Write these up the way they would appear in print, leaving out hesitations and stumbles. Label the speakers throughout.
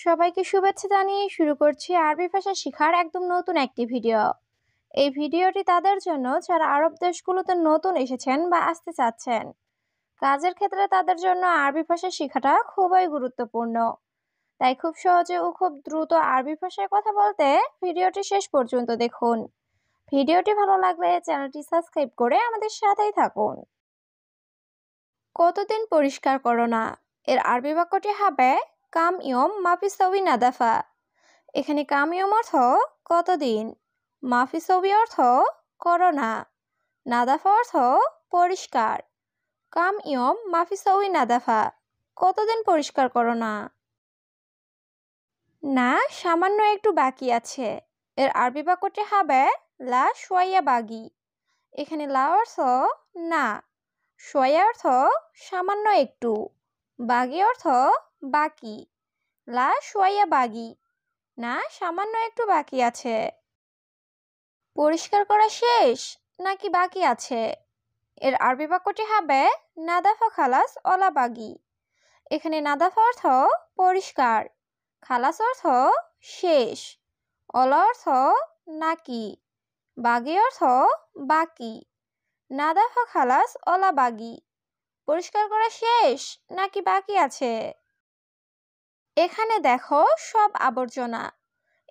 Speaker 1: সবাইকে শুভেচ্ছা জানিয়ে শুরু করছি আরবি ভাষা শেখার একদম নতুন একটি ভিডিও। এই ভিডিওটি তাদের জন্য যারা আরব দেশগুলোতে নতুন এসেছেন বা আসতে চাচ্ছেন। কাজের ক্ষেত্রে তাদের জন্য আরবি ভাষা শেখাটা খুবই গুরুত্বপূর্ণ। তাই খুব সহজে ও খুব দ্রুত আরবি ভাষায় কথা বলতে ভিডিওটি শেষ পর্যন্ত দেখুন। ভিডিওটি ভালো লাগলে চ্যানেলটি সাবস্ক্রাইব করে আমাদের সাথেই থাকুন। কতদিন পরিষ্কার করো না? এর আরবি বাক্যটি হবে কাম ইয়ম মাফিসাউই নাদাফা। এখানে কাম ইয়ম অর্থ কতদিন, মাফিসাউই অর্থ করো না, নাদাফা অর্থ পরিষ্কার। কাম ইয়ম মাফিসাউই নাদাফা, কতদিন পরিষ্কার করো না? না, সামান্য একটু বাকি আছে। এর আরবি বাক্যটি হবে লা শোয়া বাগি। এখানে লা অর্থ না, শোয়া অর্থ সামান্য একটু, বাগি অর্থ বাকি। লা শোয়া বাগি, না সামান্য একটু বাকি আছে। পরিষ্কার করা শেষ নাকি বাকি আছে? এর আরবি বাক্যটি হবে নাদাফা খালাস অলা বাগি। এখানে নাদাফা অর্থ পরিষ্কার, খালাস অর্থ শেষ, অলা অর্থ নাকি, বাগি অর্থ বাকি। নাদাফা খালাস অলা বাগি, পরিষ্কার করা শেষ নাকি বাকি আছে? এখানে দেখো সব আবর্জনা।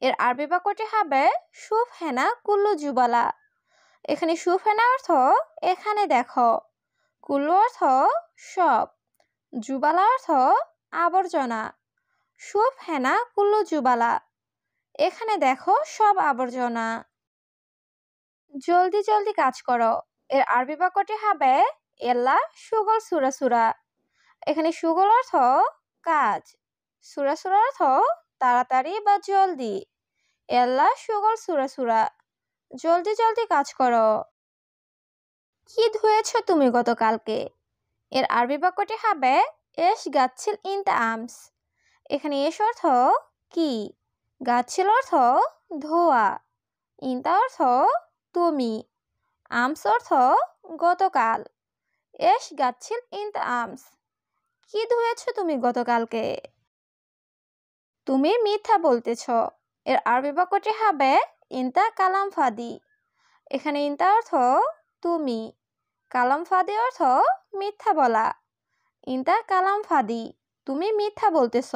Speaker 1: এর আরবি বাক্যটি হবে সুফ হেনা কুল্লু জুবালা। এখানে সুফ হেনা অর্থ এখানে দেখো, কুল্লু অর্থ সব, জুবালা অর্থ আবর্জনা। সুফ হেনা কুল্লু জুবালা, এখানে দেখো সব আবর্জনা। জলদি জলদি কাজ করো। এর আরবি বাক্যটি হবে এল্লা সুগল সুরা সুরা। এখানে সুগল অর্থ কাজ, সুরা সুরা অর্থ তাড়াতাড়ি বা জলদি। এল্লা সুগল সুরা সুরা, জলদি জলদি কাজ করো। কি ধুয়েছ তুমি গতকালকে? এর আরবি বাক্যটি হবে এস গাচ্ছিল ইনতা আমস। এখানে এস অর্থ কি, গাচ্ছিল অর্থ ধোয়া, ইনতা অর্থ তুমি, আমস অর্থ গতকাল। এস গাচ্ছিল ইনতা আমস, কি ধুয়েছ তুমি গতকালকে? তুমি মিথ্যা বলতেছ। এর আরবি বাক্যটি হবে ইনতা কালাম ফাদি। এখানে ইনতা অর্থ তুমি, কালাম ফাদি অর্থ মিথ্যা বলা। ইনতা কালাম ফাদি, তুমি মিথ্যা বলতেছ।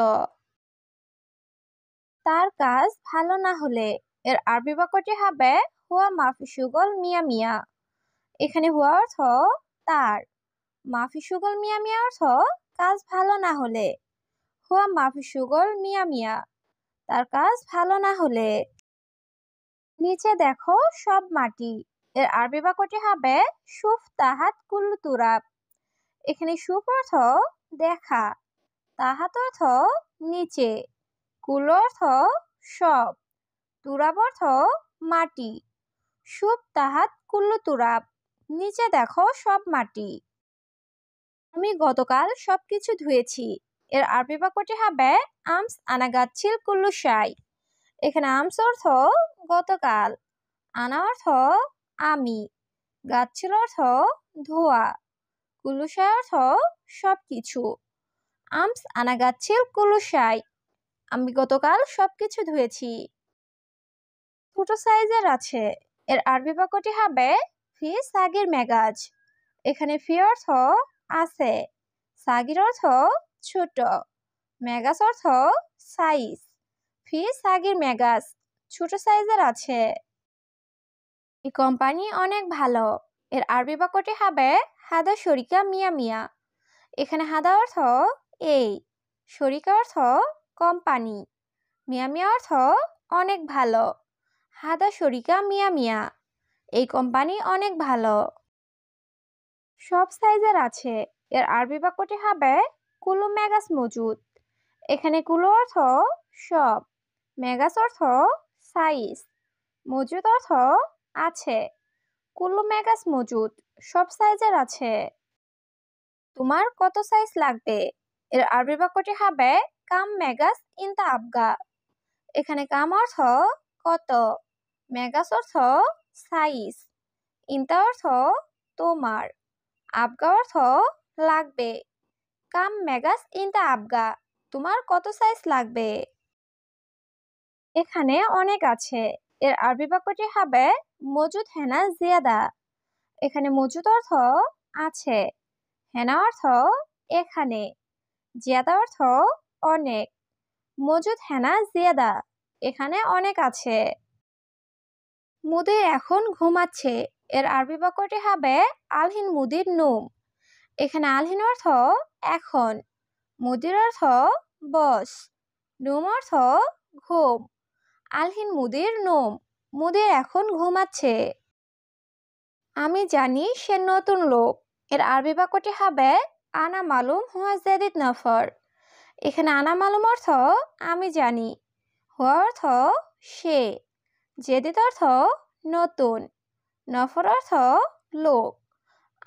Speaker 1: তার কাজ ভালো না হলে। এর আরবি বাক্যটি হবে হুয়া মাফি সুগল মিয়া মিয়া। এখানে হুয়া অর্থ তার, মাফি সুগল মিয়া মিয়া অর্থ কাজ ভালো না হলে। হুয়া মাফি সুগল মিয়া মিয়া, তার কাজ ভালো না হলে। নিচে দেখো সব মাটি। এর আরবি বাক্যটি হবে সুফ তাহাত কুল্লু তুরাব। এখানে সুফ অর্থ দেখা, তাহাত অর্থ নিচে, কুল্লু অর্থ সব, তুরাব অর্থ মাটি। সুফ তাহাত কুল্লু তুরাব, নিচে দেখো সব মাটি। আমি গতকাল সবকিছু ধুয়েছি। এর আরবি বাক্যটি হবে আমস আনা গাচ্ছিল কুল্লু শাই। এখানে আমস অর্থ গতকাল, আনা অর্থ আমি, গাচ্ছিল অর্থ ধোয়া, কুল্লু শাই অর্থ সবকিছু। আমস আনা গাচ্ছিল কুল্লু শাই, আমি গতকাল সবকিছু ধুয়েছি। ছোট সাইজের আছে। এর আরবি বাক্যটি হবে ফি সাগির মেগাজ। এখানে ফি অর্থ আছে, সাগির অর্থ ছোট, মেগাস অর্থ সাইজ। ফি সাগির মেগাস, ছোট সাইজের আছে। এই কোম্পানি অনেক ভালো। এর আরবি বাক্যটি হবে হাদা শরিকা মিয়া মিয়া। এখানে হাদা অর্থ এই, শরিকা অর্থ কোম্পানি, মিয়া মিয়া অর্থ অনেক ভালো। হাদা শরিকা মিয়া মিয়া, এই কোম্পানি অনেক ভালো। সব সাইজের আছে। এর আরবি বাক্যটি হবে কুলু মেগাস মজুদ। এখানে কুলু অর্থ সব, মেগাস অর্থ সাইজ, মজুদ অর্থ আছে। কুলু মেগাস মজুদ, সব সাইজের আছে। তোমার কত সাইজ লাগবে? এর আরবি বাক্যটি হবে কাম মেগাস ইনতা আবগা। এখানে কাম অর্থ কত, মেগাস অর্থ সাইজ, ইনতা অর্থ তোমার, আবগা অর্থ লাগবে। কাম মেগাস ইনতা আবগা, তোমার কত সাইজ লাগবে? এখানে অনেক আছে। এর আরবি বাক্যটি হবে মজুদ হেনা জিয়াদা। এখানে মজুদ অর্থ আছে, হেনা অর্থ এখানে, জিয়াদা অর্থ অনেক। মজুদ হেনা জিয়াদা, এখানে অনেক আছে। মুদির এখন ঘুমাচ্ছে। এর আরবি বাক্যটি হবে আলহিন মুদির নুম। এখানে আলহিন অর্থ এখন, মুদির অর্থ বস, নুম অর্থ ঘুম। আলহিন মুদির নুম, মুদির এখন ঘুমাচ্ছে। আমি জানি সে নতুন লোক। এর আরবি বাক্যটি হবে আনা মালুম হুয়া জাদিদ নফর। এখানে আনা মালুম অর্থ আমি জানি, হুয়া অর্থ সে, জাদিদ অর্থ নতুন, নফর অর্থ লোক।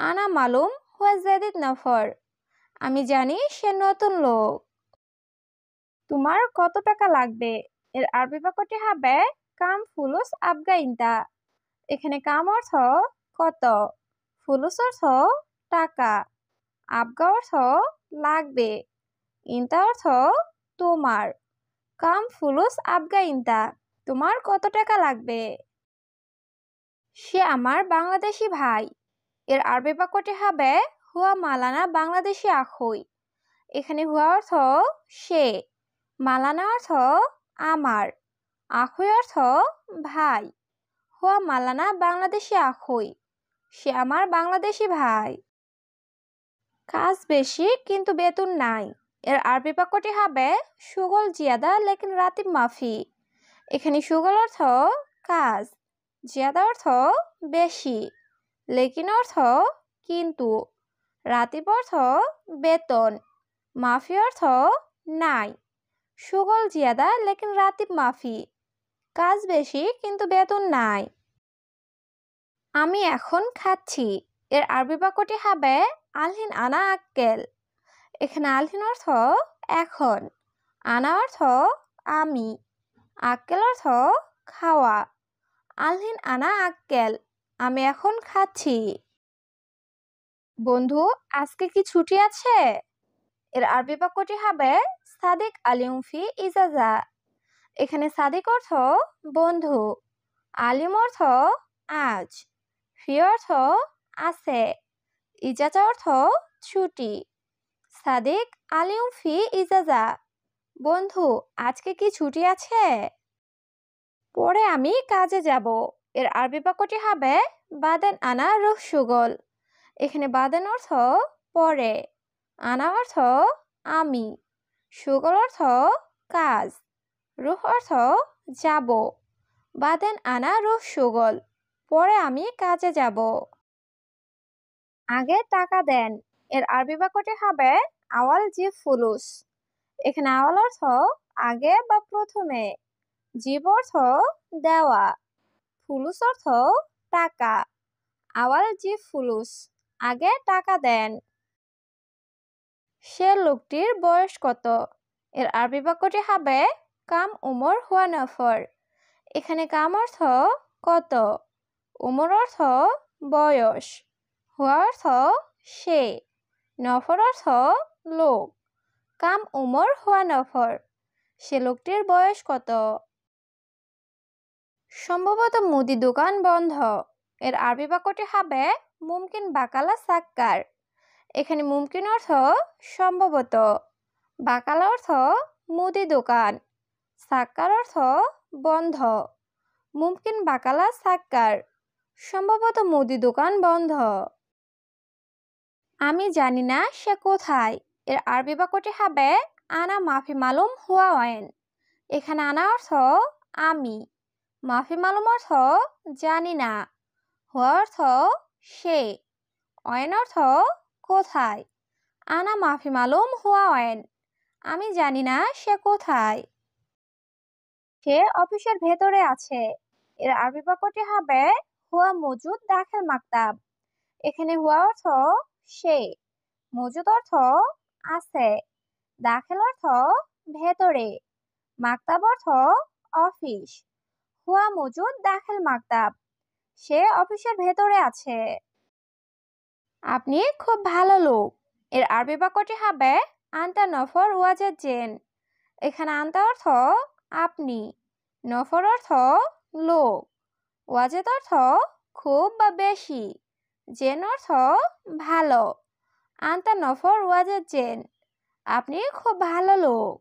Speaker 1: আনা মালুম হুয়া জাদিদ নফর, আমি জানি সে নতুন লোক। তোমার কত টাকা লাগবে? এর আরবি বাক্যটি হবে কাম ফুলুস আবগা ইনতা। এখানে কাম অর্থ কত, ফুলুস অর্থ টাকা, আবগা অর্থ লাগবে, ইনতা অর্থ তোমার। কাম ফুলুস আবগা ইনতা, তোমার কত টাকা লাগবে? সে আমার বাংলাদেশি ভাই। এর আরবি বাক্যটি হবে হুয়া মালানা বাংলাদেশি আখুই। এখানে হুয়া অর্থ সে, মালানা অর্থ আমার, আখুই অর্থ ভাই। হুয়া মালানা বাংলাদেশি আখুই, সে আমার বাংলাদেশি ভাই। কাজ বেশি কিন্তু বেতন নাই। এর আরবি বাক্যটি হবে সুগল জিয়াদা লেকিন রাতিব মাফি। এখানে সুগল অর্থ কাজ, জিয়াদা অর্থ বেশি, লেকিন অর্থ কিন্তু, রাতিব অর্থ বেতন, মাফি অর্থ নাই। সুগল জিয়াদা লেকিন রাতিব মাফি, কাজ বেশি কিন্তু বেতন নাই। আমি এখন খাচ্ছি। এর আরবি বাক্যটি হবে আলহিন আনা আক্কেল। এখানে আলহিন অর্থ এখন, আনা অর্থ আমি, আক্কেল অর্থ খাওয়া। আলহিন আনা আক্কেল, আমি এখন খাচ্ছি। বন্ধু, আজকে কি ছুটি আছে? এর আরবি বাক্যটি হবে সাদিক আলিম ফি ইজাজা। এখানে সাদিক অর্থ বন্ধু, আলিম অর্থ আজ, ফি অর্থ আছে, ইজাজা অর্থ ছুটি। সাদিক আলিম ফি ইজাজা, বন্ধু আজকে কি ছুটি আছে? পরে আমি কাজে যাব। এর আরবি বাক্যটি হবে বাদেন আনা রুহ সুগল। এখানে বাদেন অর্থ পরে, আনা অর্থ আমি, সুগল অর্থ কাজ, রুহ অর্থ যাব। বাদেন আনা রুহ সুগল, পরে আমি কাজে যাব। আগে টাকা দেন। এর আরবি বাক্যটি হবে আওয়াল জিব ফুলুস। এখানে আওয়াল অর্থ আগে বা প্রথমে, জিব অর্থ দেওয়া, ফুলুস অর্থ টাকা। আওয়াল জিব ফুলুস, আগে টাকা দেন। সে লোকটির বয়স কত? এর আরবি বাক্যটি হবে কাম উমর হুয়া নফর। এখানে কাম অর্থ কত, উমর অর্থ বয়স, হুয়া অর্থ সে, নফর অর্থ লোক। কাম উমর হুয়া নফর, সে লোকটির বয়স কত? সম্ভবত মুদি দোকান বন্ধ। এর আরবি বাক্যটি হবে মুমকিন বাকালা সাক্কার। এখানে মুমকিন অর্থ সম্ভবত, বাকালা অর্থ মুদি দোকান, সাক্কার অর্থ বন্ধ। মুমকিন বাকালা সাক্কার, সম্ভবত মুদি দোকান বন্ধ। আমি জানি না সে কোথায়। এর আরবি বাক্যটি হবে আনা মাফি মালুম হুয়া ওয়েন। এখানে আনা অর্থ আমি, মাফি মালুম অর্থ জানি না, হুয়া অর্থ সে, ওয়েন অর্থ কোথায়। আনা মাফি মালুম হুয়া ওয়েন, আমি জানি না সে কোথায়। সে অফিসের ভেতরে আছে। এর আরবি বাক্যটি হবে হুয়া মজুদ দাখিল মাকতাব। এখানে হুয়া অর্থ সে, মজুদ অর্থ আছে, দাখিল অর্থ ভেতরে, মাকতাব অর্থ অফিস। হুয়া মজুদ দাখিল মাকতাব, সে অফিসের ভেতরে আছে। আপনি খুব ভালো লোক। এর আরবি বাক্যটি হবে আন্তা নফর ওয়াজেদ জেন। এখানে আন্তা অর্থ আপনি, নফর অর্থ লোক, ওয়াজেদ অর্থ খুব বা বেশি, জেন অর্থ ভালো। আন্তা নফর ওয়াজেদ জেন, আপনি খুব ভালো লোক।